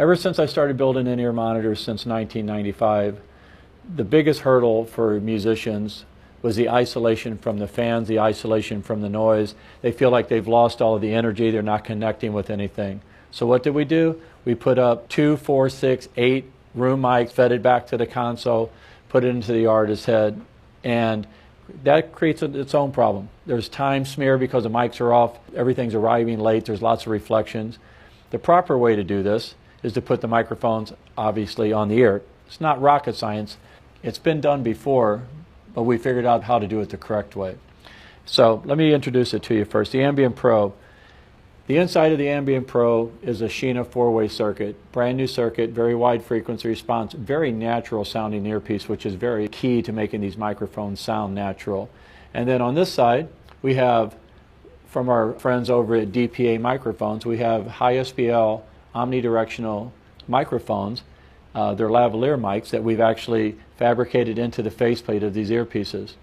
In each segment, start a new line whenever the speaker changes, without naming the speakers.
Ever since I started building in-ear monitors since 1995, the biggest hurdle for musicians was the isolation from the fans, the isolation from the noise. They feel like they've lost all of the energy, they're not connecting with anything. So what did we do? We put up 2, 4, 6, 8 room mics, fed it back to the console, put it into the artist's head, and that creates its own problem. There's time smear because the mics are off, everything's arriving late, there's lots of reflections. The proper way to do this is to put the microphones obviously on the ear. It's not rocket science. It's been done before, but we figured out how to do it the correct way. So let me introduce it to you first. The Ambient Pro. The inside of the Ambient Pro is a Sheena 4-way circuit, brand new circuit, very wide frequency response, very natural sounding earpiece, which is very key to making these microphones sound natural. And then on this side, we have, from our friends over at DPA Microphones, we have high SPL omnidirectional microphones. They're lavalier mics that we've actually fabricated into the faceplate of these earpieces.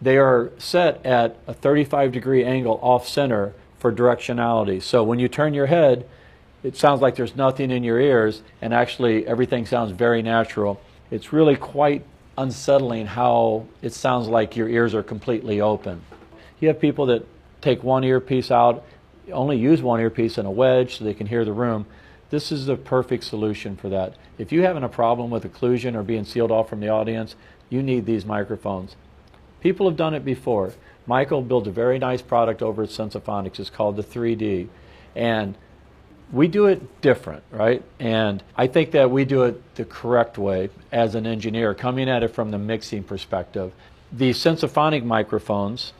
They are set at a 35-degree angle off-center for directionality. So when you turn your head, it sounds like there's nothing in your ears, and actually everything sounds very natural. It's really quite unsettling how it sounds like your ears are completely open. You have people that take one earpiece out, only use one earpiece in a wedge so they can hear the room. This is the perfect solution for that. If you're having a problem with occlusion or being sealed off from the audience, you need these microphones. People have done it before. Michael built a very nice product over at Sensophonics. It's called the 3D. And we do it different, right? And I think that we do it the correct way as an engineer, coming at it from the mixing perspective. The Sensophonic microphones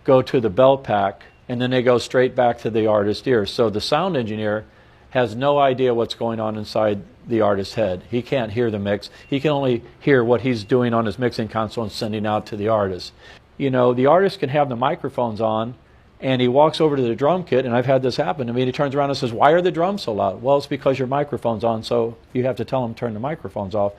go to the bell pack, and then they go straight back to the artist's ear. So the sound engineer has no idea what's going on inside the artist's head. He can't hear the mix. He can only hear what he's doing on his mixing console and sending out to the artist. You know, the artist can have the microphones on, and he walks over to the drum kit, and I've had this happen to me. He turns around and says, "Why are the drums so loud?" Well, it's because your microphone's on, so you have to tell him to turn the microphones off.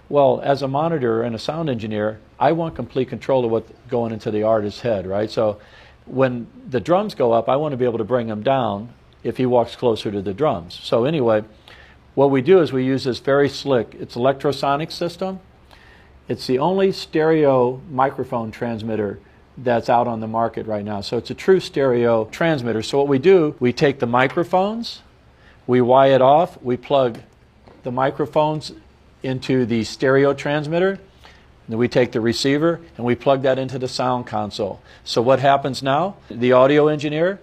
Well, as a monitor and a sound engineer, I want complete control of what's going into the artist's head, right? So when the drums go up, I want to be able to bring them down if he walks closer to the drums. So anyway, what we do is we use this very slick, it's electrosonic system. It's the only stereo microphone transmitter that's out on the market right now. So it's a true stereo transmitter. So what we do, we take the microphones, we wire it off, we plug the microphones into the stereo transmitter, then we take the receiver and we plug that into the sound console. So what happens now? The audio engineer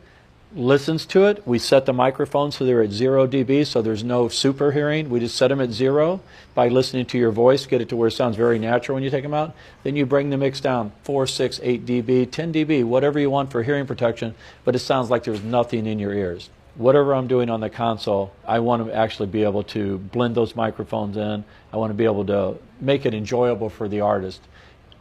listens to it. We set the microphones so they're at 0 dB, so there's no super hearing. We just set them at 0 by listening to your voice, get it to where it sounds very natural when you take them out. Then you bring the mix down 4, 6, 8 dB, 10 dB, whatever you want for hearing protection, but it sounds like there's nothing in your ears. Whatever I'm doing on the console, I want to actually be able to blend those microphones in. I want to be able to make it enjoyable for the artist.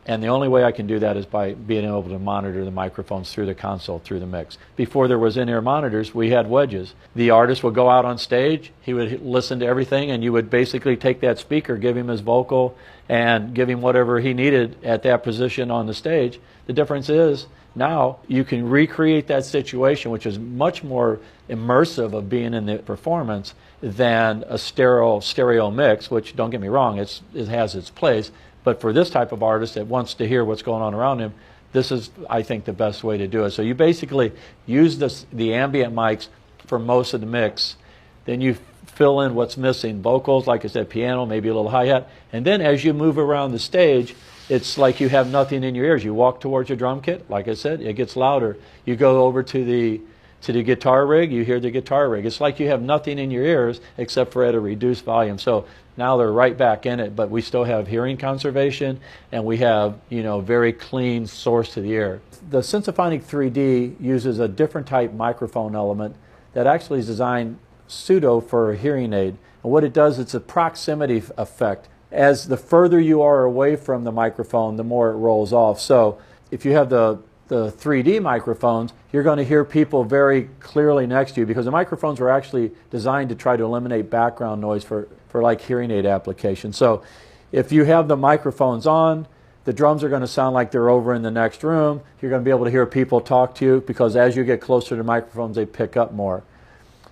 And the only way I can do that is by being able to monitor the microphones through the console, through the mix. Before there was in-ear monitors, we had wedges. The artist would go out on stage, he would listen to everything, and you would basically take that speaker, give him his vocal, and give him whatever he needed at that position on the stage. The difference is, now you can recreate that situation, which is much more immersive of being in the performance than a stereo mix, which, don't get me wrong, it has its place. But for this type of artist that wants to hear what's going on around him, this is, I think, the best way to do it. So you basically use the ambient mics for most of the mix. Then you fill in what's missing, vocals, like I said, piano, maybe a little hi-hat. And then as you move around the stage, it's like you have nothing in your ears. You walk towards your drum kit, like I said, it gets louder. You go over to the guitar rig, you hear the guitar rig. It's like you have nothing in your ears except for at a reduced volume. So now they're right back in it, but we still have hearing conservation, and we have, you know, very clean source to the ear. The Sensophonic 3D uses a different type microphone element that actually is designed pseudo for a hearing aid. And what it does, it's a proximity effect. As the further you are away from the microphone, the more it rolls off. So if you have the 3D microphones, you're going to hear people very clearly next to you, because the microphones were actually designed to try to eliminate background noise for like hearing aid applications. So if you have the microphones on, the drums are going to sound like they're over in the next room. You're going to be able to hear people talk to you, because as you get closer to microphones, they pick up more.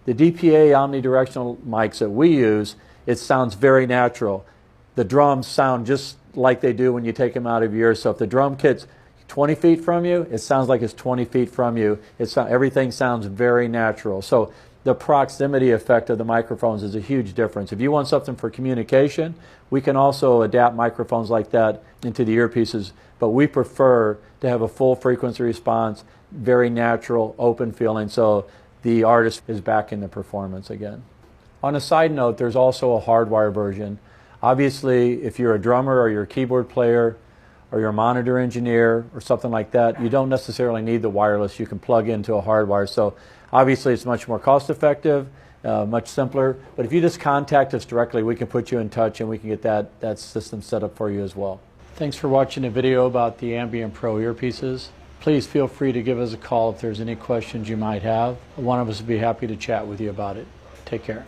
The DPA omnidirectional mics that we use, it sounds very natural. The drums sound just like they do when you take them out of your ear. So if the drum kit's 20 feet from you, it sounds like it's 20 feet from you. Everything sounds very natural. So the proximity effect of the microphones is a huge difference. If you want something for communication, we can also adapt microphones like that into the earpieces, but we prefer to have a full frequency response, very natural, open feeling, so the artist is back in the performance again. On a side note, there's also a hardwire version. Obviously, if you're a drummer or you're a keyboard player or you're a monitor engineer or something like that, you don't necessarily need the wireless. You can plug into a hardwire. So obviously it's much more cost effective, much simpler. But if you just contact us directly, we can put you in touch and we can get that system set up for you as well. Thanks for watching the video about the Ambient Pro earpieces. Please feel free to give us a call if there's any questions you might have. One of us would be happy to chat with you about it. Take care.